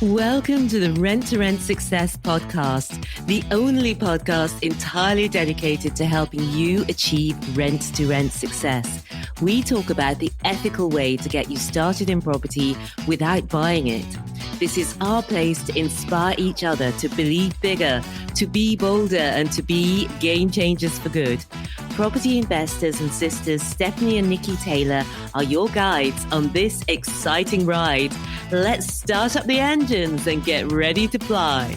Welcome to the Rent to Rent Success podcast, the only podcast entirely dedicated to helping you achieve rent to rent success. We talk about the ethical way to get you started in property without buying it. This is our place to inspire each other to believe bigger, to be bolder, and to be game changers for good. Property investors and sisters Stephanie and Nicky Taylor are your guides on this exciting ride. Let's start up the engines and get ready to fly.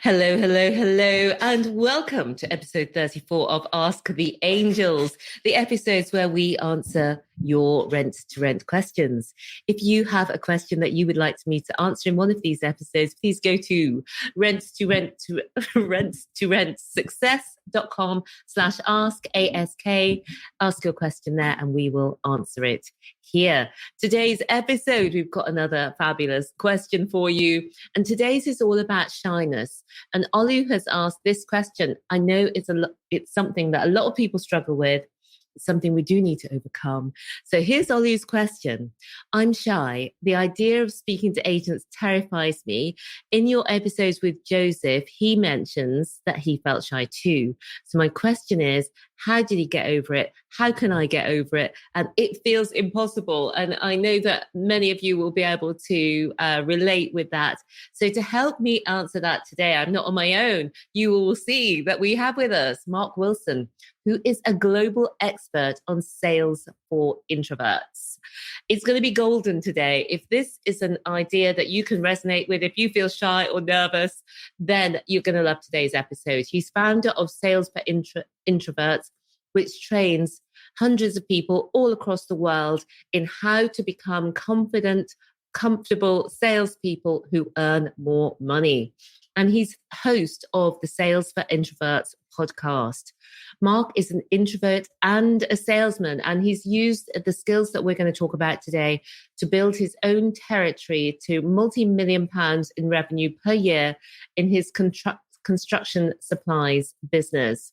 Hello, hello, hello, and welcome to episode 34 of Ask the Angels, the episodes where we answer your rent-to-rent questions. If you have a question that you would like me to answer in one of these episodes, please go to rent-to-rent-success.com/ask, A-S-K. Ask your question there and we will answer it here. Today's episode, we've got another fabulous question for you. And today's is all about shyness. And Olu has asked this question. I know it's something that a lot of people struggle with. It's something we do need to overcome. So here's Olu's question. I'm shy. The idea of speaking to agents terrifies me. In your episodes with Joseph, he mentions that he felt shy too. So my question is, how did he get over it? How can I get over it? And it feels impossible. And I know that many of you will be able to relate with that. So to help me answer that today, I'm not on my own. You will see that we have with us Mark Wilson, who is a global expert on Sales for Introverts. It's going to be golden today. If this is an idea that you can resonate with, if you feel shy or nervous, then you're going to love today's episode. He's founder of Sales for Introverts, which trains hundreds of people all across the world in how to become confident, comfortable salespeople who earn more money. And he's host of the Sales for Introverts podcast. Mark is an introvert and a salesman, and he's used the skills that we're going to talk about today to build his own territory to multi-million pounds in revenue per year in his construction supplies business.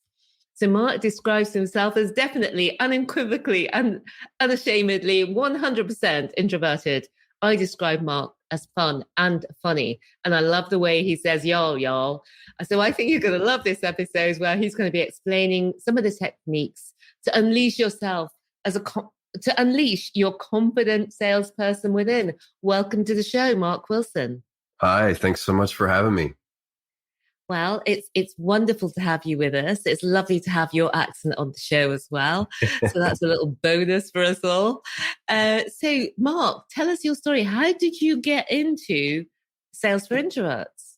So Mark describes himself as definitely, unequivocally, and unashamedly 100% introverted. I describe Mark as fun and funny. And I love the way he says, y'all. So I think you're going to love this episode where he's going to be explaining some of the techniques to unleash yourself to unleash your confident salesperson within. Welcome to the show, Mark Wilson. Hi, thanks so much for having me. Well, it's wonderful to have you with us. It's lovely to have your accent on the show as well. So that's a little bonus for us all. So, Mark, tell us your story. How did you get into Sales for Introverts?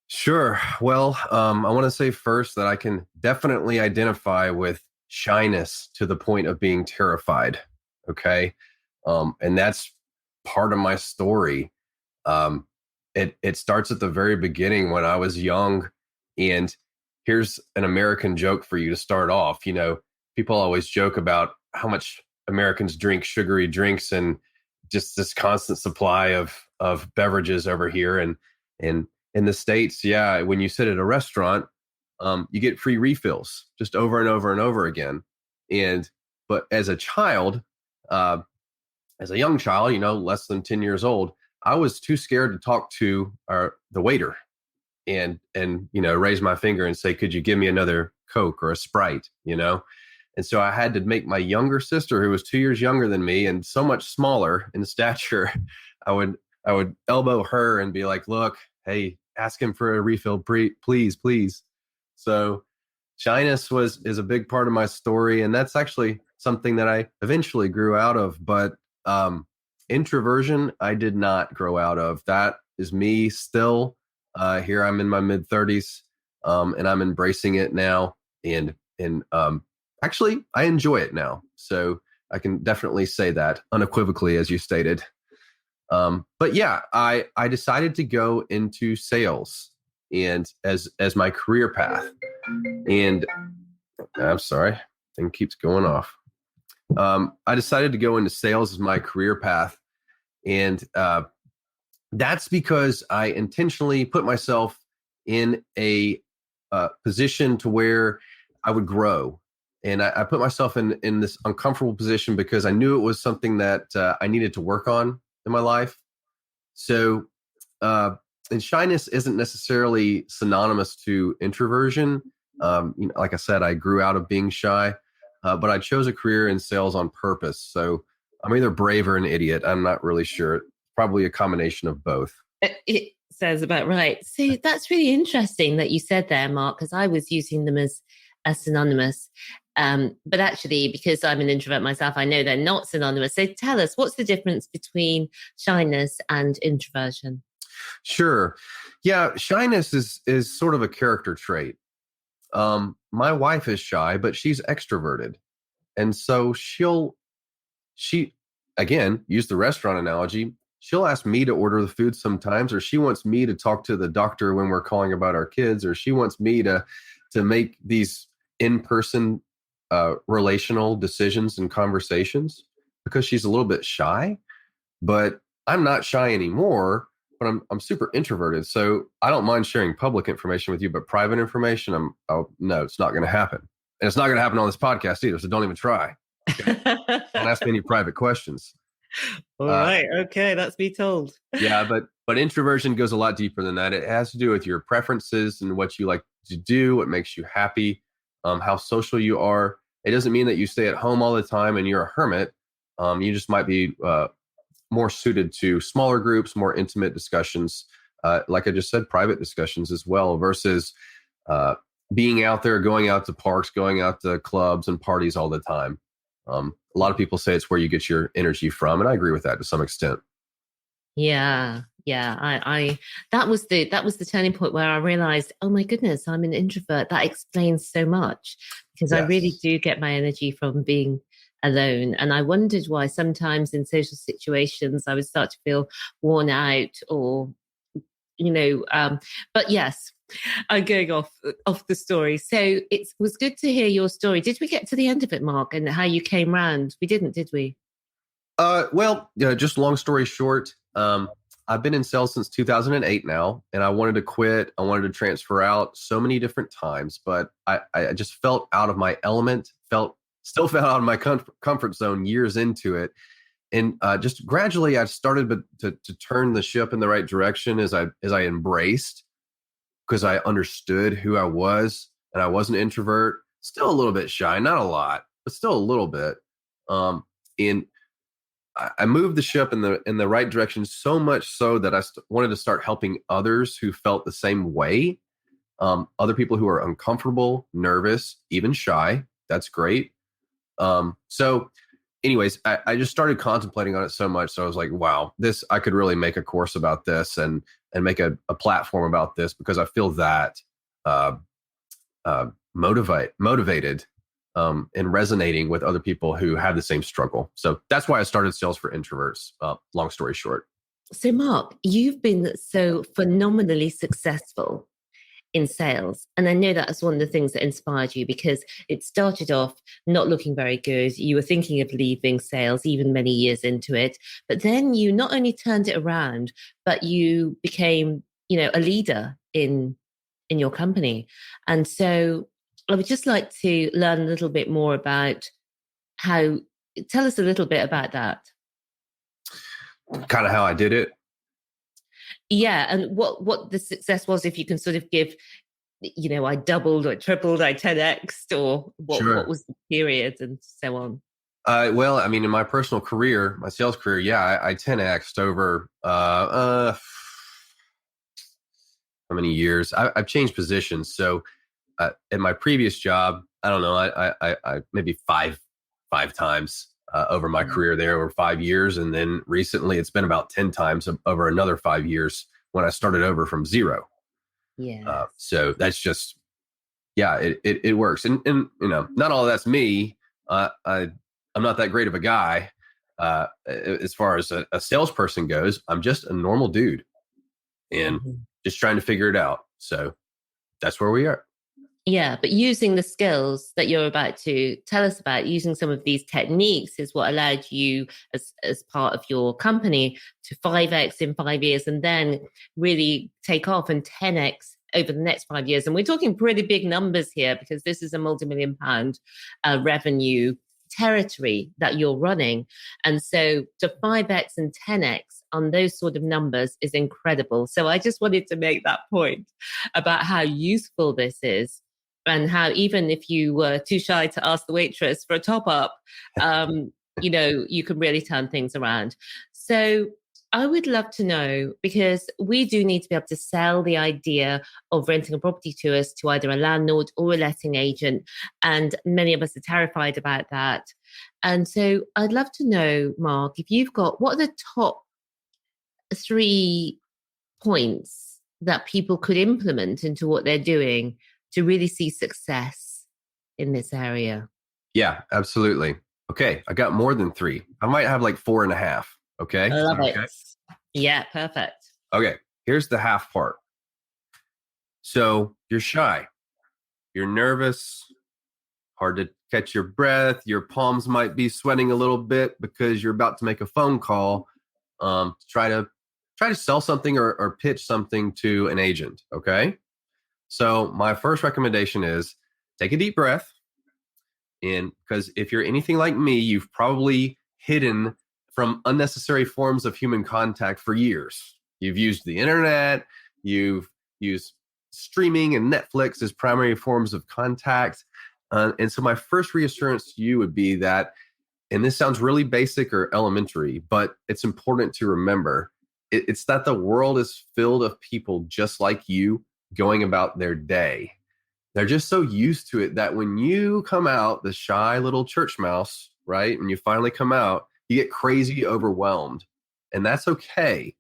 Sure. Well, I want to say first that I can definitely identify with shyness to the point of being terrified. Okay. And that's part of my story. It starts at the very beginning when I was young. And here's an American joke for you to start off. You know, people always joke about how much Americans drink sugary drinks and just this constant supply of beverages over here. And in the States, yeah, when you sit at a restaurant, you get free refills just over and over and over again. But as a child, as a young child, you know, less than 10 years old, I was too scared to talk to the waiter and you know, raise my finger and say, could you give me another Coke or a Sprite, you know? And so I had to make my younger sister, who was 2 years younger than me and so much smaller in stature, I would elbow her and be like, look, hey, ask him for a refill, please. So shyness is a big part of my story. And that's actually something that I eventually grew out of. But introversion, I did not grow out of. That is me still. Here I'm in my mid 30s, and I'm embracing it now. And actually, I enjoy it now. So I can definitely say that unequivocally, as you stated. But yeah, I decided to go into sales and as my career path. And I'm sorry, thing keeps going off. I decided to go into sales as my career path. And that's because I intentionally put myself in a position to where I would grow. And I put myself in this uncomfortable position because I knew it was something that I needed to work on in my life. So, and shyness isn't necessarily synonymous to introversion. Like I said, I grew out of being shy, but I chose a career in sales on purpose. So I'm either brave or an idiot. I'm not really sure. Probably a combination of both. It sounds about right. So that's really interesting that you said there, Mark, because I was using them as synonymous. But actually, because I'm an introvert myself, I know they're not synonymous. So tell us, what's the difference between shyness and introversion? Sure. Yeah, shyness is sort of a character trait. My wife is shy, but she's extroverted. And so she again, use the restaurant analogy. She'll ask me to order the food sometimes, or she wants me to talk to the doctor when we're calling about our kids, or she wants me to make these in-person relational decisions and conversations because she's a little bit shy. But I'm not shy anymore, but I'm super introverted. So I don't mind sharing public information with you, but private information, no, it's not going to happen. And it's not going to happen on this podcast either. So don't even try. Okay? Don't ask me any private questions. All right. Okay. That's me told. Yeah. But introversion goes a lot deeper than that. It has to do with your preferences and what you like to do, what makes you happy, how social you are. It doesn't mean that you stay at home all the time and you're a hermit. You just might be more suited to smaller groups, more intimate discussions. Like I just said, private discussions as well, versus being out there, going out to parks, going out to clubs and parties all the time. A lot of people say it's where you get your energy from, and I agree with that to some extent. Yeah. I that was the turning point where I realized, oh my goodness, I'm an introvert. That explains so much, because I really do get my energy from being alone. And I wondered why sometimes in social situations I would start to feel worn out, or but yes, I'm going off the story. So it was good to hear your story. Did we get to the end of it, Mark, and how you came round? We didn't, did we? Well, just long story short, I've been in sales since 2008 now, and I wanted to quit. I wanted to transfer out so many different times, but I just felt out of my element, still felt out of my comfort zone years into it. And just gradually I started to turn the ship in the right direction as I embraced, because I understood who I was, and I was an introvert, still a little bit shy, not a lot, but still a little bit. And I moved the ship in the right direction, so much so that I wanted to start helping others who felt the same way. Other people who are uncomfortable, nervous, even shy. That's great. So anyways, I just started contemplating on it so much. So I was like, wow, I could really make a course about this and make a platform about this, because I feel that motivated and resonating with other people who have the same struggle. So that's why I started Sales for Introverts. Long story short. So Mark, you've been so phenomenally successful in sales. And I know that's one of the things that inspired you, because it started off not looking very good. You were thinking of leaving sales even many years into it. But then you not only turned it around, but you became, a leader in your company. And so I would just like to learn a little bit more about tell us a little bit about that. Kind of how I did it. Yeah, and what the success was, if you can sort of give, I doubled or tripled, I 10x'd, or what was the period and so on. Well, I mean, in my personal career, my sales career, yeah, I 10x'd over how many years? I've changed positions. So at my previous job, I don't know, I maybe five times over my career there over 5 years. And then recently it's been about 10 times over another 5 years when I started over from zero. Yeah. So that's just, yeah, it works. And not all of that's me. I'm not that great of a guy. As far as a salesperson goes, I'm just a normal dude and just trying to figure it out. So that's where we are. Yeah, but using the skills that you're about to tell us about, using some of these techniques, is what allowed you as part of your company to 5x in 5 years, and then really take off and 10x over the next 5 years, and we're talking pretty big numbers here because this is a multi-million pound revenue territory that you're running. And so to 5x and 10x on those sort of numbers is incredible. So I just wanted to make that point about how useful this is, and how even if you were too shy to ask the waitress for a top up, you can really turn things around. So I would love to know, because we do need to be able to sell the idea of renting a property to us to either a landlord or a letting agent. And many of us are terrified about that. And so I'd love to know, Mark, if you've got, what are the top 3 points that people could implement into what they're doing to really see success in this area? Yeah, absolutely. Okay, I got more than 3. I might have like 4.5. Okay. I love okay? it. Yeah, perfect. Okay, here's the half part. So you're shy, you're nervous, hard to catch your breath, your palms might be sweating a little bit because you're about to make a phone call to try to sell something or pitch something to an agent. Okay. So my first recommendation is take a deep breath. And because if you're anything like me, you've probably hidden from unnecessary forms of human contact for years. You've used the internet, you've used streaming and Netflix as primary forms of contact. And so my first reassurance to you would be that, and this sounds really basic or elementary, but it's important to remember, it's that the world is filled of people just like you going about their day. They're just so used to it that when you come out, the shy little church mouse, right? When you finally come out, you get crazy overwhelmed, and that's okay.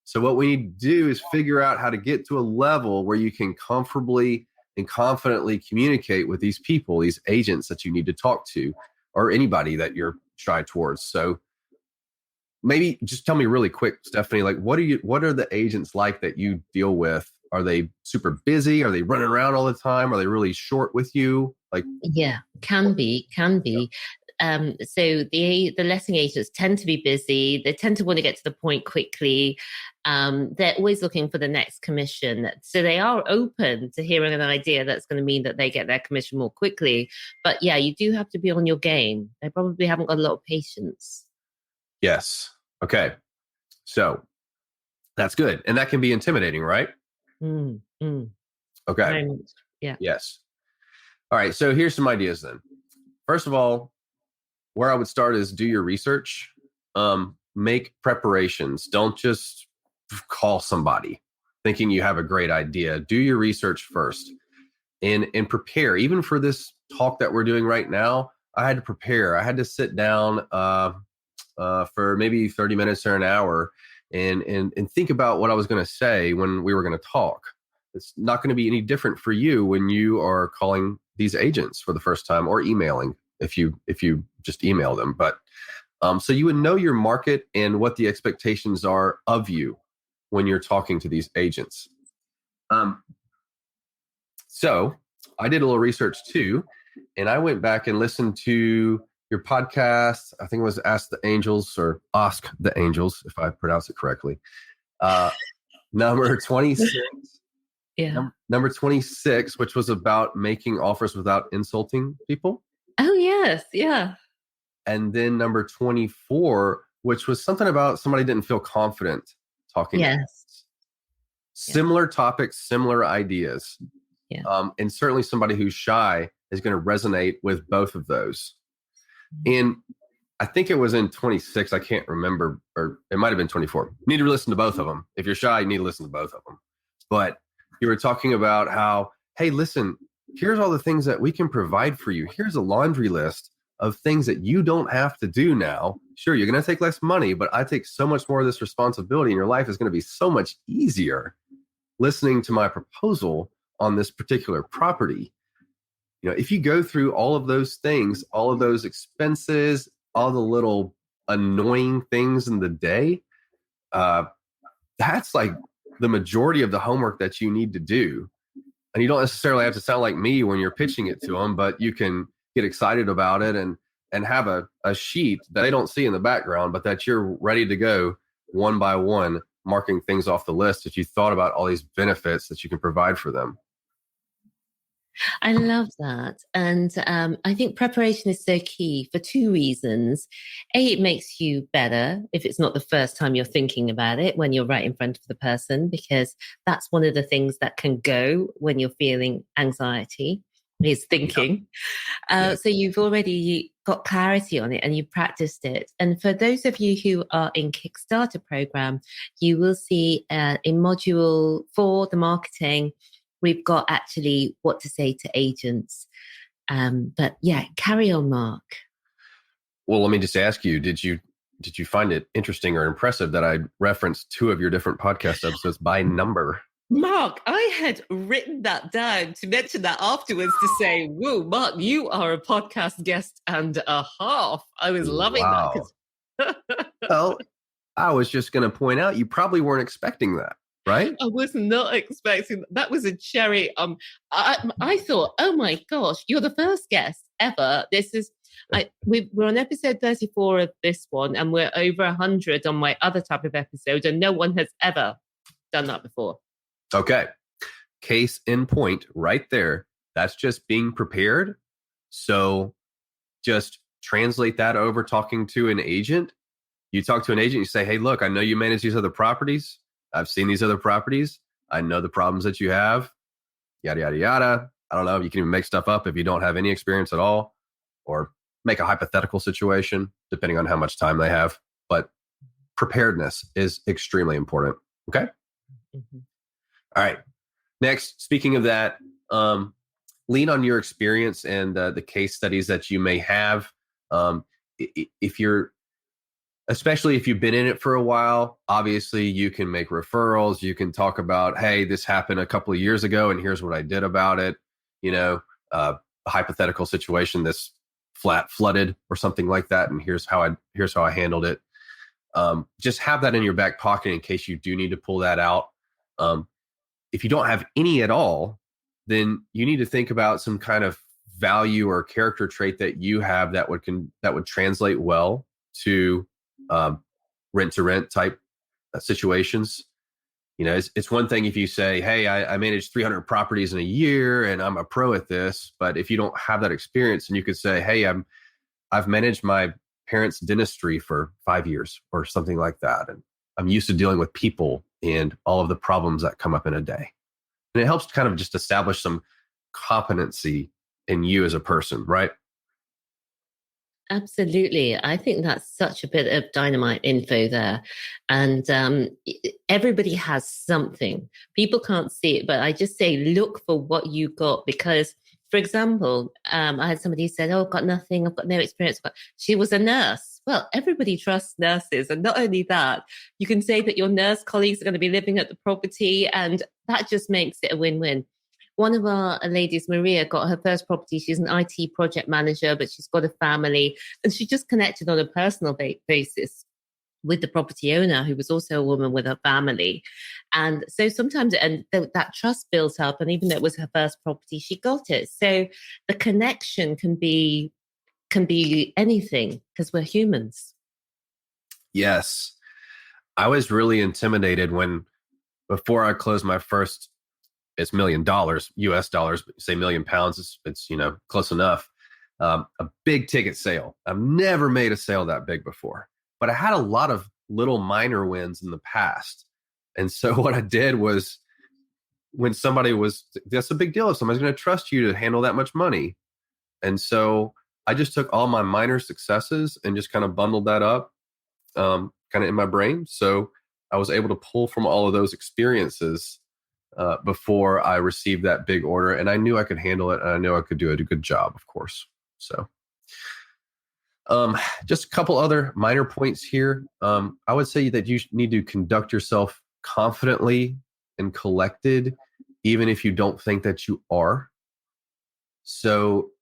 So what we need to do is figure out how to get to a level where you can comfortably and confidently communicate with these people, these agents that you need to talk to, or anybody that you're shy towards. So maybe just tell me really quick, Stephanie, like what are the agents like that you deal with? Are they super busy? Are they running around all the time? Are they really short with you? Like, yeah, can be. So the letting agents tend to be busy. They tend to want to get to the point quickly. They're always looking for the next commission. So they are open to hearing an idea that's going to mean that they get their commission more quickly. But yeah, you do have to be on your game. They probably haven't got a lot of patience. yes. Okay. So that's good. And that can be intimidating, right? Okay. Yeah. Yes. All right. So here's some ideas then. First of all, where I would start is do your research. Make preparations. Don't just call somebody thinking you have a great idea. Do your research first and prepare. Even for this talk that we're doing right now, I had to prepare. I had to sit down for maybe 30 minutes or an hour and think about what I was going to say when we were going to talk. It's not going to be any different for you when you are calling these agents for the first time or emailing if you just email them. But so you would know your market and what the expectations are of you when you're talking to these agents. So I did a little research too, and I went back and listened to your podcast. I think it was Ask the Angels or Ask the Angels, if I pronounce it correctly. Number 26. Yeah. Number 26, which was about making offers without insulting people. Oh, yes. Yeah. And then number 24, which was something about somebody didn't feel confident talking. Yes. Similar topics, similar ideas. Yeah. And certainly somebody who's shy is going to resonate with both of those. And I think it was in 26. I can't remember, or it might have been 24. You need to listen to both of them. If you're shy, you need to listen to both of them. But you were talking about how, hey, listen, here's all the things that we can provide for you. Here's a laundry list of things that you don't have to do now. Sure, you're going to take less money, but I take so much more of this responsibility, and your life is going to be so much easier listening to my proposal on this particular property. You know, if you go through all of those things, all of those expenses, all the little annoying things in the day, that's like the majority of the homework that you need to do. And you don't necessarily have to sound like me when you're pitching it to them, but you can get excited about it and have a sheet that they don't see in the background, but that you're ready to go one by one marking things off the list if you thought about all these benefits that you can provide for them. I love that. And I think preparation is so key for two reasons. A, it makes you better if it's not the first time you're thinking about it when you're right in front of the person, because that's one of the things that can go when you're feeling anxiety is thinking. So you've already got clarity on it and you practiced it. And for those of you who are in Kickstarter program, you will see in module 4, the marketing, we've got actually what to say to agents. But yeah, carry on, Mark. Well, let me just ask you, did you find it interesting or impressive that I referenced 2 of your different podcast episodes by number? Mark, I had written that down to mention that afterwards to say, whoa, Mark, you are a podcast guest and a half. I was loving that. Well, I was just going to point out, you probably weren't expecting that, right? I was not expecting that. Was a cherry. I thought, oh my gosh, you're the first guest ever. This is, we're on episode 34 of this one, and we're over 100 on my other type of episode, and no one has ever done that before. Okay. Case in point right there. That's just being prepared. So just translate that over talking to an agent. You talk to an agent, you say, hey, look, I know you manage these other properties. I've seen these other properties. I know the problems that you have. Yada, yada, yada. I don't know. You can even make stuff up if you don't have any experience at all, or make a hypothetical situation, depending on how much time they have. But preparedness is extremely important. Okay. Mm-hmm. All right. Next, speaking of that, lean on your experience and the case studies that you may have. Especially if you've been in it for a while, obviously you can make referrals. You can talk about, hey, this happened a couple of years ago, and here's what I did about it. A hypothetical situation, this flat flooded or something like that, and here's how I handled it. Just have that in your back pocket in case you do need to pull that out. If you don't have any at all, then you need to think about some kind of value or character trait that you have that would translate well to rent to rent type situations. It's one thing if you say, hey, I managed 300 properties in a year and I'm a pro at this. But if you don't have that experience, and you could say, hey, I've managed my parents' dentistry for 5 years or something like that, and I'm used to dealing with people and all of the problems that come up in a day. And it helps to kind of just establish some competency in you as a person, right? Absolutely. I think that's such a bit of dynamite info there. And everybody has something. People can't see it, but I just say, look for what you got. Because, for example, I had somebody who said, oh, I've got nothing. I've got no experience. She was a nurse. Well, everybody trusts nurses. And not only that, you can say that your nurse colleagues are going to be living at the property, and that just makes it a win-win. One of our ladies, Maria, got her first property. She's an IT project manager, but she's got a family, and she just connected on a personal basis with the property owner, who was also a woman with her family. And so sometimes that trust built up, and even though it was her first property, she got it. So the connection can be anything, because we're humans. Yes. I was really intimidated before I closed my first, it's $1 million US dollars, but say £1,000,000, it's close enough. A big ticket sale. I've never made a sale that big before, but I had a lot of little minor wins in the past. And so what I did was, when that's a big deal if somebody's going to trust you to handle that much money. And so I just took all my minor successes and just kind of bundled that up kind of in my brain. So I was able to pull from all of those experiences before I received that big order. And I knew I could handle it, and I knew I could do a good job, of course. So just a couple other minor points here. I would say that you need to conduct yourself confidently and collected, even if you don't think that you are. So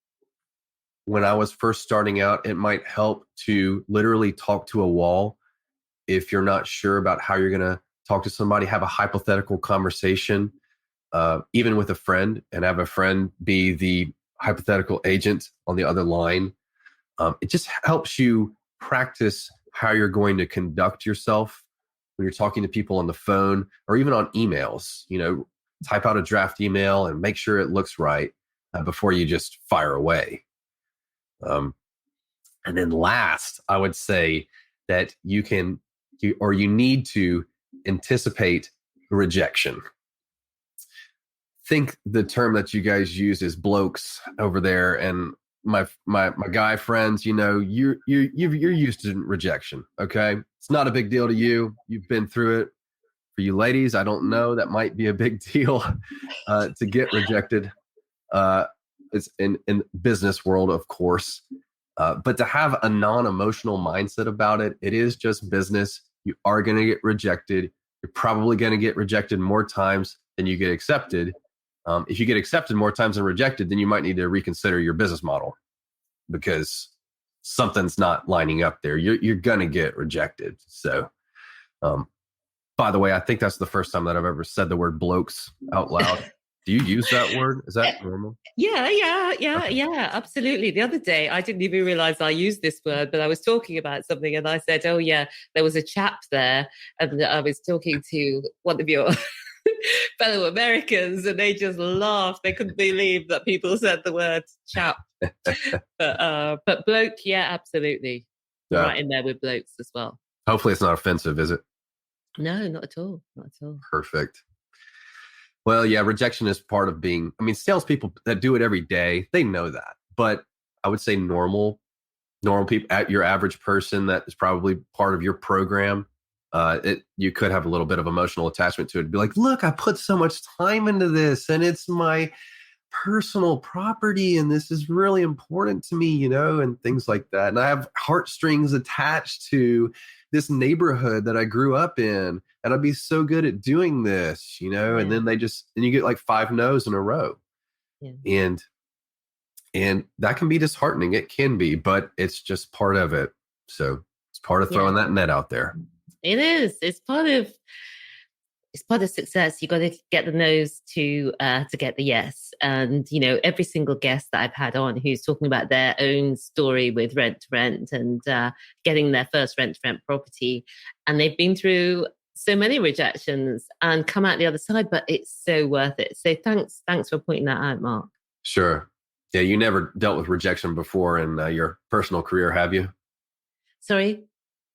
when I was first starting out, it might help to literally talk to a wall. If you're not sure about how you're going to talk to somebody, have a hypothetical conversation, even with a friend, and have a friend be the hypothetical agent on the other line. It just helps you practice how you're going to conduct yourself when you're talking to people on the phone or even on emails, type out a draft email and make sure it looks right before you just fire away. And then last, I would say that you need to anticipate rejection. Think the term that you guys use is blokes over there, and my guy friends, you're used to rejection. Okay, it's not a big deal to you. You've been through it. For you ladies, I don't know. That might be a big deal to get rejected. It's in business world, of course. But to have a non-emotional mindset about it, it is just business. You are going to get rejected. You're probably going to get rejected more times than you get accepted. If you get accepted more times than rejected, then you might need to reconsider your business model because something's not lining up there. You're going to get rejected. So, by the way, I think that's the first time that I've ever said the word blokes out loud. Do you use that word? Is that normal? Yeah, absolutely. The other day, I didn't even realize I used this word, but I was talking about something and I said, oh yeah, there was a chap there. And I was talking to one of your fellow Americans and they just laughed. They couldn't believe that people said the word chap. But bloke, yeah, absolutely. Yeah. Right in there with blokes as well. Hopefully it's not offensive, is it? No, not at all. Not at all. Perfect. Well, yeah, rejection is part of being, salespeople that do it every day, they know that. But I would say normal people, at your average person that is probably part of your program, you could have a little bit of emotional attachment to it. Be like, look, I put so much time into this and it's my personal property and this is really important to me, and things like that. And I have heartstrings attached to this neighborhood that I grew up in, and I'd be so good at doing this, yeah. And then you get like 5 no's in a row. Yeah. And that can be disheartening. It can be, but it's just part of it. So it's part of throwing that net out there. It is. It's part of success. You got to get the no's to get the yes. And every single guest that I've had on who's talking about their own story with rent to rent and getting their first rent to rent property, and they've been through so many rejections and come out the other side, but it's so worth it. So thanks for pointing that out, Mark. Sure. Yeah, you never dealt with rejection before in your personal career, have you? Sorry?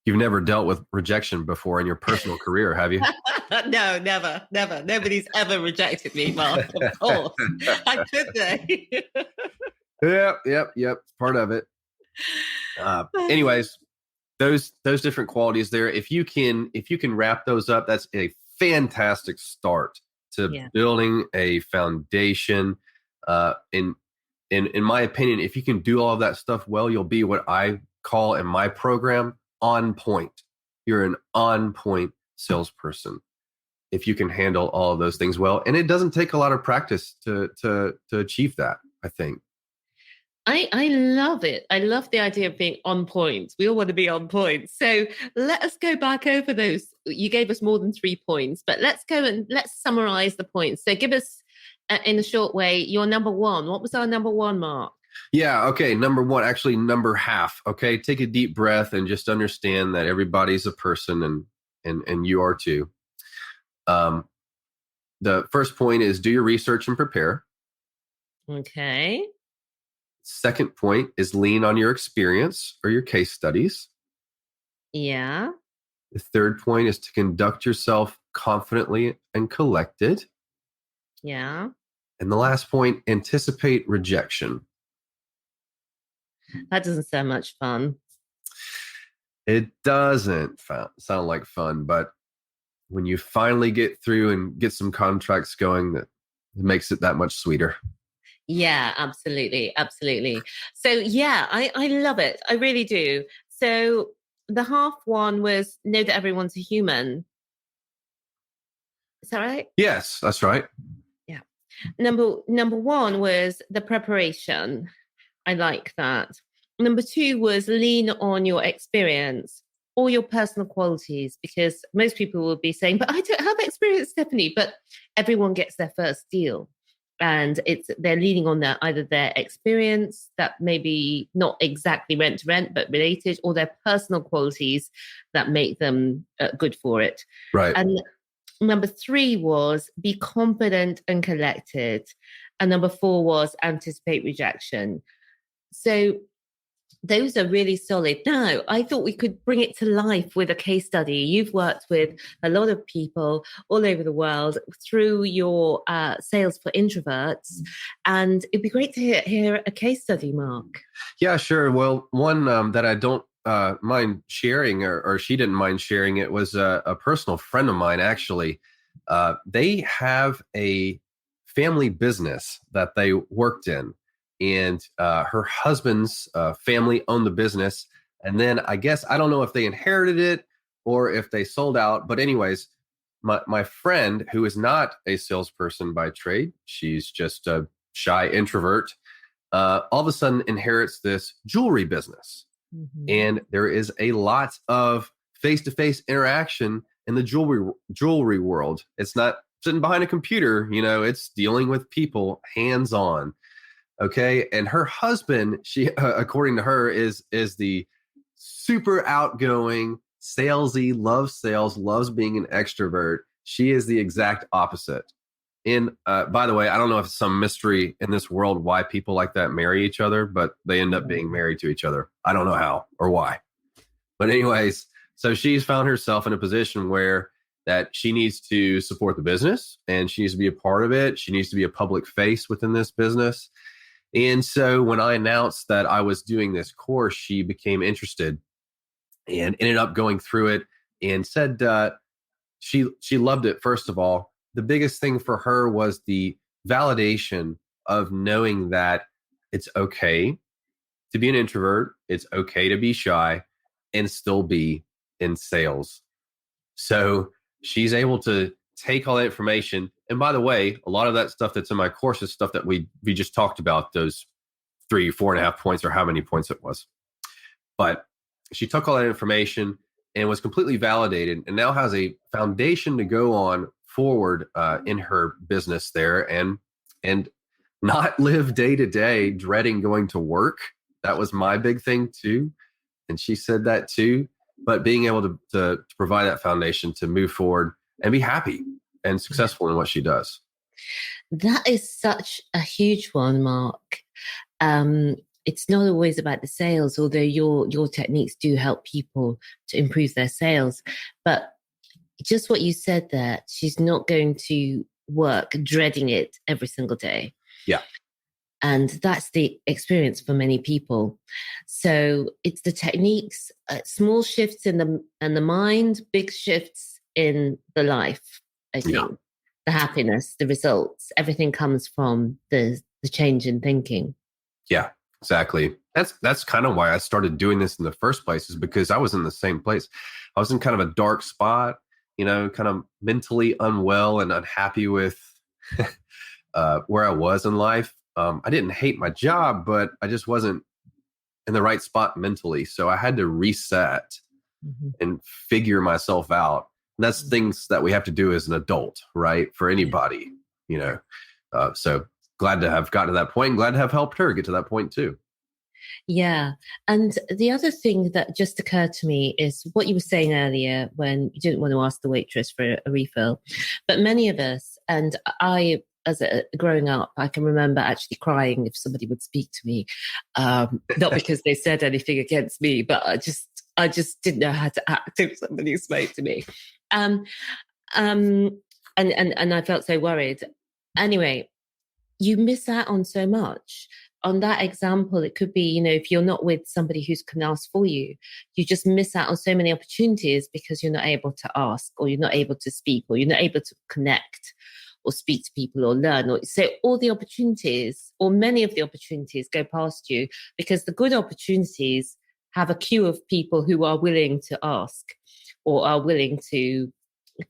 You've never dealt with rejection before in your personal career, have you? No, never. Nobody's ever rejected me, Mark. Of course. How could they? Yep. It's part of it. Anyways, those different qualities there. If you can wrap those up, that's a fantastic start to building a foundation. In my opinion, if you can do all of that stuff well, you'll be what I call in my program on point. You're an on point salesperson if you can handle all of those things well. And it doesn't take a lot of practice to achieve that, I think. I love it. I love the idea of being on point. We all want to be on point. So let us go back over those. You gave us more than 3 points, but let's go and let's summarize the points. So give us, in a short way, your number one. What was our number one, Mark? Yeah. Okay. Number one, actually number half. Okay. Take a deep breath and just understand that everybody's a person and you are too. The first point is do your research and prepare. Okay. Second point is lean on your experience or your case studies. Yeah. The third point is to conduct yourself confidently and collected. Yeah. And the last point, anticipate rejection. That doesn't sound much fun. It doesn't sound like fun, but when you finally get through and get some contracts going, that makes it that much sweeter. Yeah, absolutely. Absolutely. So yeah, I love it. I really do. So the half one was know that everyone's a human. Is that right? Yes, that's right. Yeah. Number one was the preparation. I like that. Number 2 was lean on your experience or your personal qualities, because most people will be saying, but I don't have experience, Stephanie, but everyone gets their first deal. And they're leaning on either their experience that maybe not exactly rent to rent, but related, or their personal qualities that make them good for it. Right. And number 3 was be confident and collected. And number 4 was anticipate rejection. So those are really solid. Now, I thought we could bring it to life with a case study. You've worked with a lot of people all over the world through your Sales for Introverts. And it'd be great to hear a case study, Mark. Yeah, sure. Well, one that I don't mind sharing, or she didn't mind sharing, it was a personal friend of mine, actually. They have a family business that they worked in. And her husband's family owned the business. And then I guess, I don't know if they inherited it or if they sold out. But anyways, my friend, who is not a salesperson by trade, she's just a shy introvert, all of a sudden inherits this jewelry business. Mm-hmm. And there is a lot of face-to-face interaction in the jewelry world. It's not sitting behind a computer, it's dealing with people hands-on. Okay. And her husband, she, according to her, is the super outgoing, salesy, loves sales, loves being an extrovert. She is the exact opposite. And by the way, I don't know if it's some mystery in this world why people like that marry each other, but they end up being married to each other. I don't know how or why. But anyways, so she's found herself in a position where that she needs to support the business and she needs to be a part of it. She needs to be a public face within this business. And so when I announced that I was doing this course, she became interested and ended up going through it and said she loved it. First of all, the biggest thing for her was the validation of knowing that it's okay to be an introvert. It's okay to be shy and still be in sales. So she's able to take all that information. And by the way, a lot of that stuff that's in my course is stuff that we just talked about, those 4.5 points or how many points it was. But she took all that information and was completely validated and now has a foundation to go on forward in her business there and not live day to day dreading going to work. That was my big thing too. And she said that too. But being able to provide that foundation to move forward and be happy and successful in what she does. That is such a huge one, Mark. It's not always about the sales, although your techniques do help people to improve their sales. But just what you said there, she's not going to work dreading it every single day. Yeah. And that's the experience for many people. So it's the techniques, small shifts in the mind, big shifts in the life. I think the happiness, the results, everything comes from the change in thinking. Yeah, exactly. That's kind of why I started doing this in the first place, is because I was in the same place. I was in kind of a dark spot, kind of mentally unwell and unhappy with where I was in life. I didn't hate my job, but I just wasn't in the right spot mentally. So I had to reset and figure myself out. And that's things that we have to do as an adult, right? For anybody, so glad to have gotten to that point and glad to have helped her get to that point too. Yeah. And the other thing that just occurred to me is what you were saying earlier when you didn't want to ask the waitress for a refill. But many of us, and I, growing up, I can remember actually crying if somebody would speak to me, not because they said anything against me, but I just didn't know how to act if somebody spoke to me, and I felt so worried. Anyway, you miss out on so much. On that example, it could be, if you're not with somebody who can ask for you, you just miss out on so many opportunities because you're not able to ask, or you're not able to speak, or you're not able to connect or speak to people or learn. So all the opportunities, or many of the opportunities, go past you because the good opportunities have a queue of people who are willing to ask or are willing to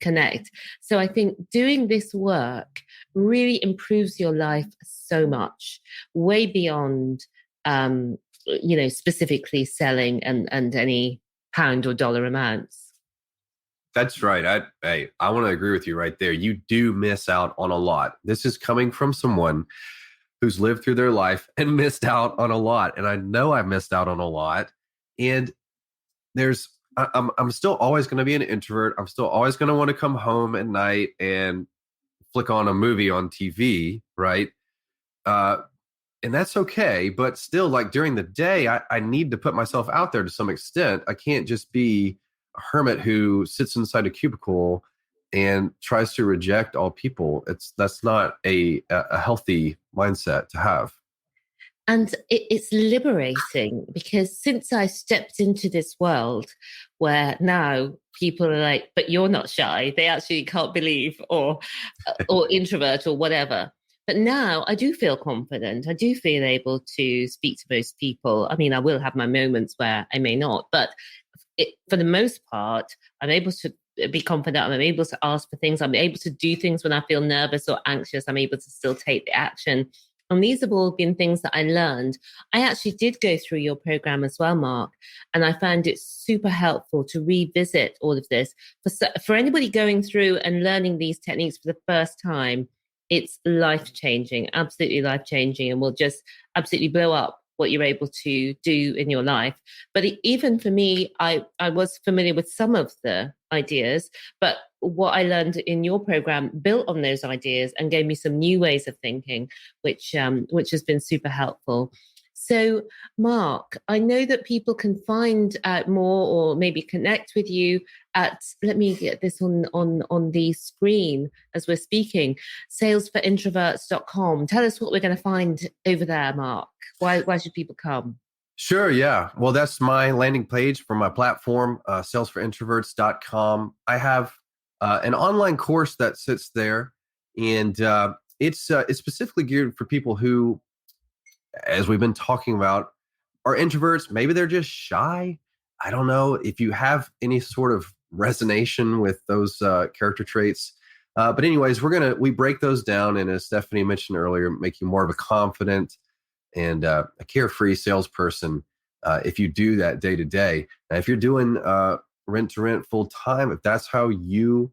connect. So I think doing this work really improves your life so much, way beyond, specifically selling and any pound or dollar amounts. That's right. I want to agree with you right there. You do miss out on a lot. This is coming from someone who's lived through their life and missed out on a lot. And I know I missed out on a lot. And I'm still always going to be an introvert. I'm still always going to want to come home at night and flick on a movie on TV, right? Uh, and that's okay. But still, like during the day, I need to put myself out there to some extent. I can't just be a hermit who sits inside a cubicle and tries to reject all people. That's not a healthy mindset to have. And it's liberating because since I stepped into this world where now people are like, but you're not shy, they actually can't believe, or introvert or whatever. But now I do feel confident. I do feel able to speak to most people. I mean, I will have my moments where I may not, but for the most part, I'm able to be confident. I'm able to ask for things. I'm able to do things when I feel nervous or anxious. I'm able to still take the action. And these have all been things that I learned. I actually did go through your program as well, Mark, and I found it super helpful to revisit all of this. For anybody going through and learning these techniques for the first time, it's life-changing, absolutely life-changing, and will just absolutely blow up what you're able to do in your life. But even for me, I was familiar with some of the ideas, but what I learned in your program built on those ideas and gave me some new ways of thinking, which has been super helpful. So, Mark, I know that people can find out more or maybe connect with you at, let me get this on the screen as we're speaking, salesforintroverts.com. Tell us what we're going to find over there, Mark. Why should people come? Sure, yeah. Well, that's my landing page for my platform, salesforintroverts.com. I have an online course that sits there, and it's specifically geared for people who, as we've been talking about, are introverts. Maybe they're just shy. I don't know if you have any sort of resonation with those character traits. But anyways, we break those down, and as Stephanie mentioned earlier, make you more of a confident and a carefree salesperson if you do that day to day. Now, if you're doing rent to rent full time, if that's how you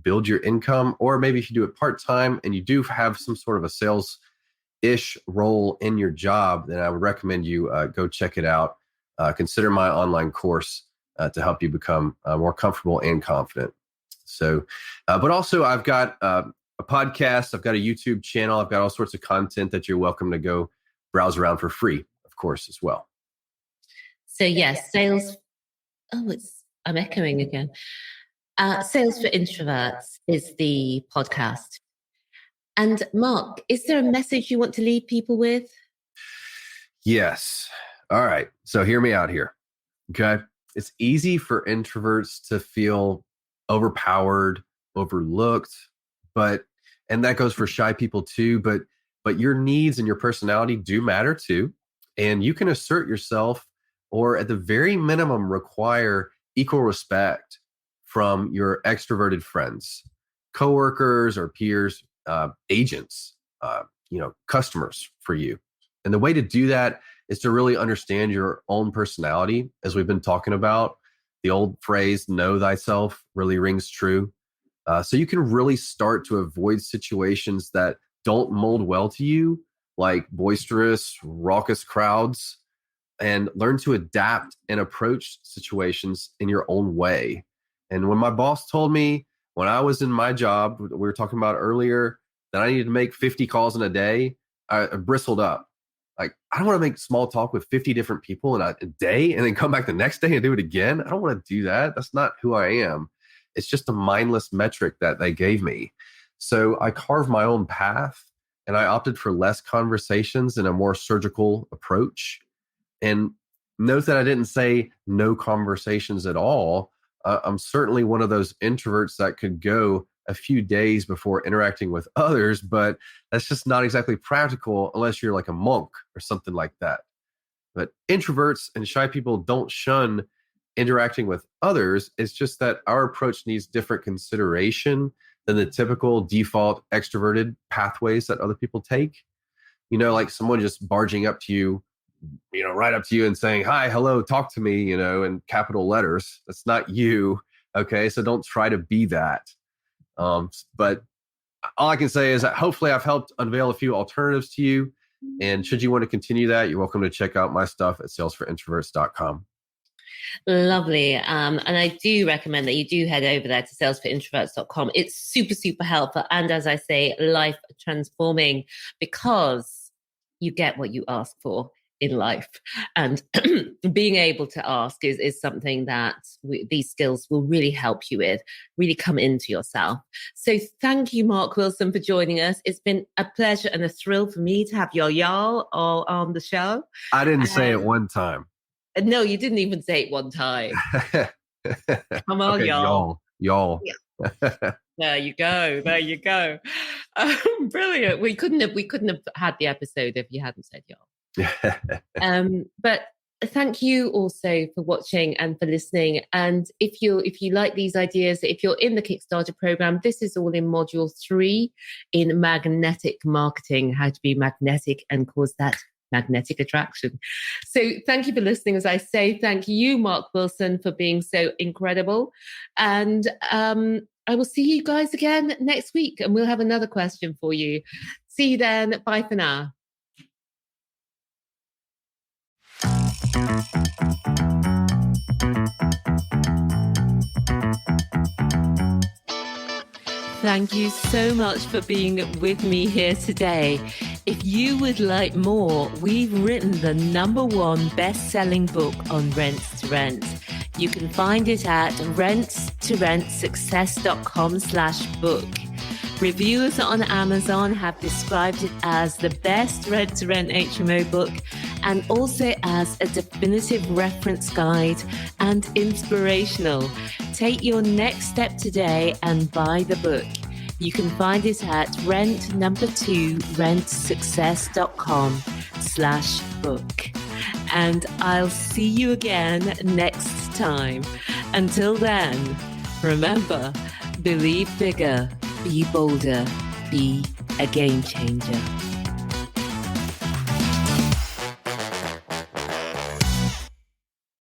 build your income, or maybe if you do it part time and you do have some sort of a sales-ish role in your job, then I would recommend you go check it out. Consider my online course to help you become more comfortable and confident. So, but also I've got a podcast, I've got a YouTube channel, I've got all sorts of content that you're welcome to go browse around for free, of course, as well. So yes, I'm echoing again. Sales for Introverts is the podcast. And Mark, is there a message you want to leave people with? Yes. All right. So hear me out here. Okay. It's easy for introverts to feel overpowered, overlooked, and that goes for shy people too, but your needs and your personality do matter too. And you can assert yourself, or at the very minimum require equal respect from your extroverted friends, coworkers or peers, agents, customers for you. And the way to do that is to really understand your own personality. As we've been talking about, the old phrase, know thyself, really rings true. So you can really start to avoid situations that don't mold well to you, like boisterous, raucous crowds, and learn to adapt and approach situations in your own way. And when my boss told me when I was in my job, we were talking about earlier, that I needed to make 50 calls in a day, I bristled up. Like, I don't want to make small talk with 50 different people in a day and then come back the next day and do it again. I don't want to do that. That's not who I am. It's just a mindless metric that they gave me. So I carved my own path, and I opted for less conversations and a more surgical approach. And note that I didn't say no conversations at all. I'm certainly one of those introverts that could go a few days before interacting with others, but that's just not exactly practical unless you're like a monk or something like that. But introverts and shy people don't shun interacting with others. It's just that our approach needs different consideration than the typical default extroverted pathways that other people take. Like someone just barging up to you, right up to you and saying, hi, hello, talk to me, in capital letters. That's not you. Okay, so don't try to be that. But all I can say is that hopefully I've helped unveil a few alternatives to you. And should you want to continue that, you're welcome to check out my stuff at salesforintroverts.com. Lovely. And I do recommend that you do head over there to salesforintroverts.com. It's super, super helpful. And as I say, life transforming, because you get what you ask for in life. And being able to ask is something that these skills will really help you with, really come into yourself. So thank you, Mark Wilson, for joining us. It's been a pleasure and a thrill for me to have your y'all all on the show. I didn't say it one time. No, you didn't even say it one time. Come on, okay, y'all. Y'all. Yeah. There you go. There you go. Brilliant. We couldn't have had the episode if you hadn't said y'all. But thank you also for watching and for listening. And if you like these ideas, if you're in the Kickstarter program, this is all in module 3 in magnetic marketing, how to be magnetic and cause that magnetic attraction. So thank you for listening. As I say, thank you, Mark Wilson, for being so incredible. And I will see you guys again next week, and we'll have another question for you. See you then. Bye for now. Thank you so much for being with me here today. If you would like more, we've written the #1 best-selling book on rents to rent. You can find it at rents2rentsuccess.com/book. Reviewers on Amazon have described it as the best rent-to-rent HMO book, and also as a definitive reference guide and inspirational. Take your next step today and buy the book. You can find it at rent2rentsuccess.com/book. And I'll see you again next time. Until then, remember, believe bigger, be bolder, be a game changer.